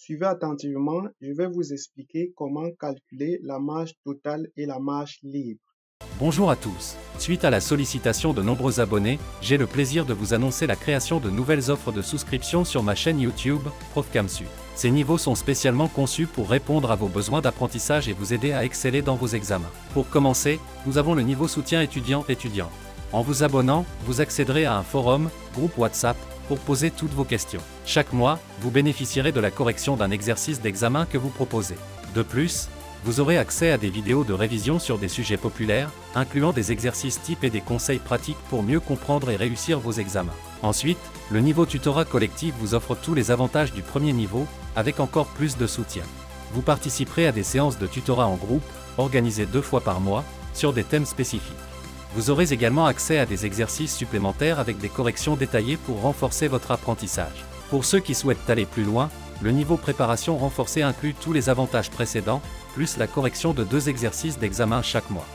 Suivez attentivement, je vais vous expliquer comment calculer la marge totale et la marge libre. Bonjour à tous. Suite à la sollicitation de nombreux abonnés, j'ai le plaisir de vous annoncer la création de nouvelles offres de souscription sur ma chaîne YouTube, Prof Kamsu. Ces niveaux sont spécialement conçus pour répondre à vos besoins d'apprentissage et vous aider à exceller dans vos examens. Pour commencer, nous avons le niveau soutien étudiant-étudiant. En vous abonnant, vous accéderez à un forum, groupe WhatsApp, pour poser toutes vos questions. Chaque mois, vous bénéficierez de la correction d'un exercice d'examen que vous proposez. De plus, vous aurez accès à des vidéos de révision sur des sujets populaires, incluant des exercices types et des conseils pratiques pour mieux comprendre et réussir vos examens. Ensuite, le niveau tutorat collectif vous offre tous les avantages du premier niveau, avec encore plus de soutien. Vous participerez à des séances de tutorat en groupe, organisées 2 fois par mois, sur des thèmes spécifiques. Vous aurez également accès à des exercices supplémentaires avec des corrections détaillées pour renforcer votre apprentissage. Pour ceux qui souhaitent aller plus loin, le niveau préparation renforcée inclut tous les avantages précédents, plus la correction de 2 exercices d'examen chaque mois.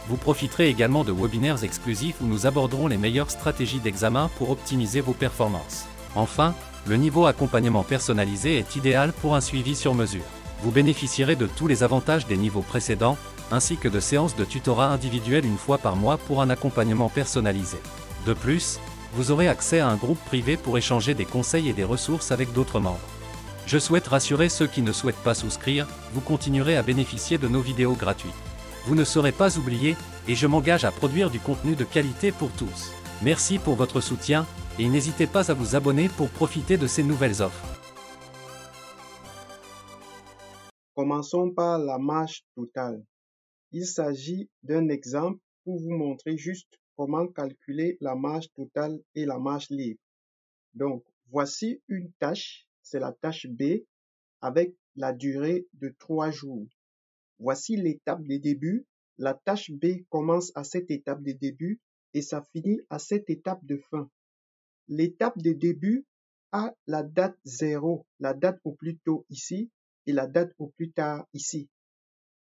Vous profiterez également de webinaires exclusifs où nous aborderons les meilleures stratégies d'examen pour optimiser vos performances. Enfin, le niveau accompagnement personnalisé est idéal pour un suivi sur mesure. Vous bénéficierez de tous les avantages des niveaux précédents, ainsi que de séances de tutorat individuelles 1 fois par mois pour un accompagnement personnalisé. De plus, vous aurez accès à un groupe privé pour échanger des conseils et des ressources avec d'autres membres. Je souhaite rassurer ceux qui ne souhaitent pas souscrire, vous continuerez à bénéficier de nos vidéos gratuites. Vous ne serez pas oubliés, et je m'engage à produire du contenu de qualité pour tous. Merci pour votre soutien, et n'hésitez pas à vous abonner pour profiter de ces nouvelles offres. Commençons par la marge totale. Il s'agit d'un exemple pour vous montrer juste comment calculer la marge totale et la marge libre. Donc, voici une tâche, c'est la tâche B, avec la durée de 3 jours. Voici l'étape de début. La tâche B commence à cette étape de début et ça finit à cette étape de fin. L'étape de début a la date 0, la date au plus tôt ici et la date au plus tard ici.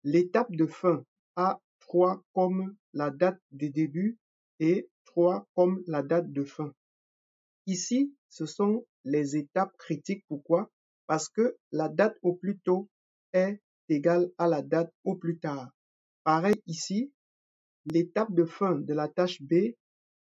L'étape de fin a 3 comme la date de début et 3 comme la date de fin. Ici, ce sont les étapes critiques. Pourquoi? Parce que la date au plus tôt est égale à la date au plus tard. Pareil ici, l'étape de fin de la tâche B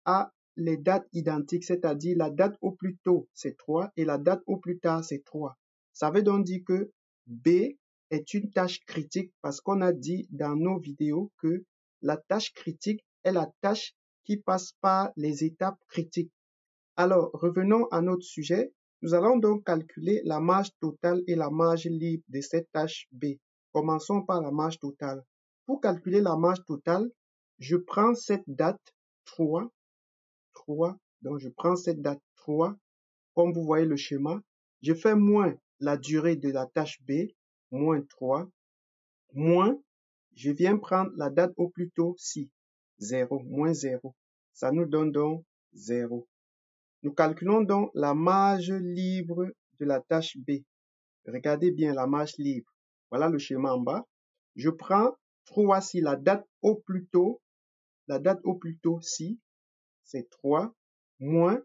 a les dates identiques, c'est-à-dire la date au plus tôt c'est 3 et la date au plus tard c'est 3. Ça veut donc dire que B est une tâche critique parce qu'on a dit dans nos vidéos que la tâche critique est la tâche qui passe par les étapes critiques. Alors, revenons à notre sujet. Nous allons donc calculer la marge totale et la marge libre de cette tâche B. Commençons par la marge totale. Pour calculer la marge totale, je prends cette date 3, donc je prends cette date 3, comme vous voyez le schéma, je fais moins la durée de la tâche B, moins 3, moins, je viens prendre la date au plus tôt, si, 0, moins 0. Ça nous donne donc 0. Nous calculons donc la marge libre de la tâche B. Regardez bien la marge libre. Voilà le schéma en bas. Je prends 3 si la date au plus tôt, si, c'est 3, moins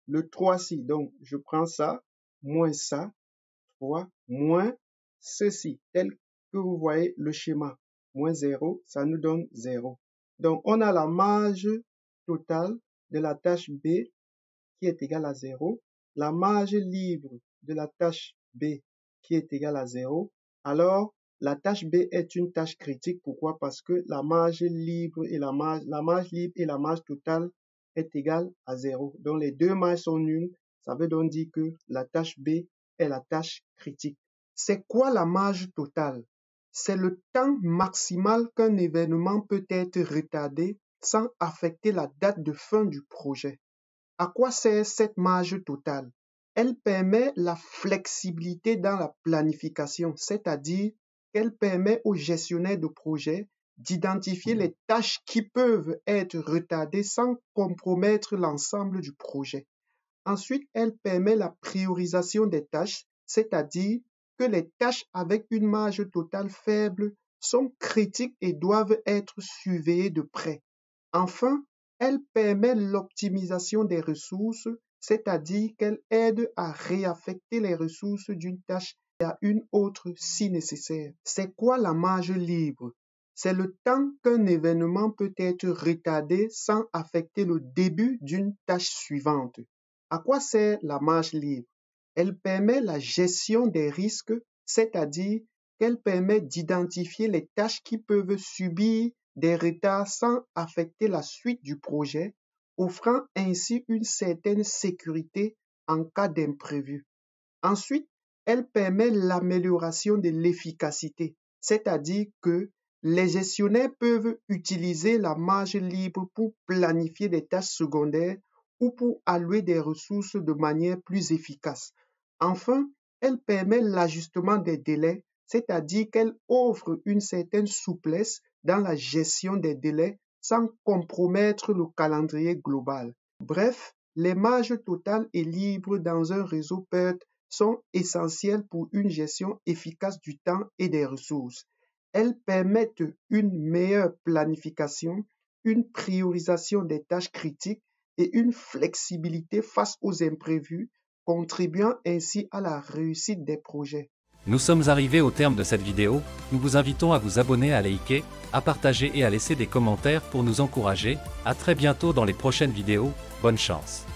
le 3 si. Donc, je prends ça, moins ça, 3, moins ceci, tel que vous voyez le schéma. Moins 0, ça nous donne 0. Donc, on a la marge totale de la tâche B qui est égale à 0, la marge libre de la tâche B qui est égale à 0, alors la tâche B est une tâche critique. Pourquoi? Parce que la marge libre et la marge totale est égale à 0. Donc les deux marges sont nulles. Ça veut donc dire que la tâche B est la tâche critique. C'est quoi la marge totale? C'est le temps maximal qu'un événement peut être retardé sans affecter la date de fin du projet. À quoi sert cette marge totale? Elle permet la flexibilité dans la planification, c'est-à-dire qu'elle permet aux gestionnaires de projet d'identifier les tâches qui peuvent être retardées sans compromettre l'ensemble du projet. Ensuite, elle permet la priorisation des tâches, c'est-à-dire que les tâches avec une marge totale faible sont critiques et doivent être surveillées de près. Enfin, elle permet l'optimisation des ressources c'est-à-dire qu'elle aide à réaffecter les ressources d'une tâche à une autre si nécessaire. C'est quoi la marge libre? C'est le temps qu'un événement peut être retardé sans affecter le début d'une tâche suivante. À quoi sert la marge libre? Elle permet la gestion des risques, c'est-à-dire qu'elle permet d'identifier les tâches qui peuvent subir des retards sans affecter la suite du projet, offrant ainsi une certaine sécurité en cas d'imprévu. Ensuite, elle permet l'amélioration de l'efficacité, c'est-à-dire que les gestionnaires peuvent utiliser la marge libre pour planifier des tâches secondaires ou pour allouer des ressources de manière plus efficace. Enfin, elle permet l'ajustement des délais, c'est-à-dire qu'elle offre une certaine souplesse dans la gestion des délais sans compromettre le calendrier global. Bref, les marges totales et libres dans un réseau PERT sont essentielles pour une gestion efficace du temps et des ressources. Elles permettent une meilleure planification, une priorisation des tâches critiques et une flexibilité face aux imprévus, contribuant ainsi à la réussite des projets. Nous sommes arrivés au terme de cette vidéo, nous vous invitons à vous abonner, à liker, à partager et à laisser des commentaires pour nous encourager. À très bientôt dans les prochaines vidéos, bonne chance.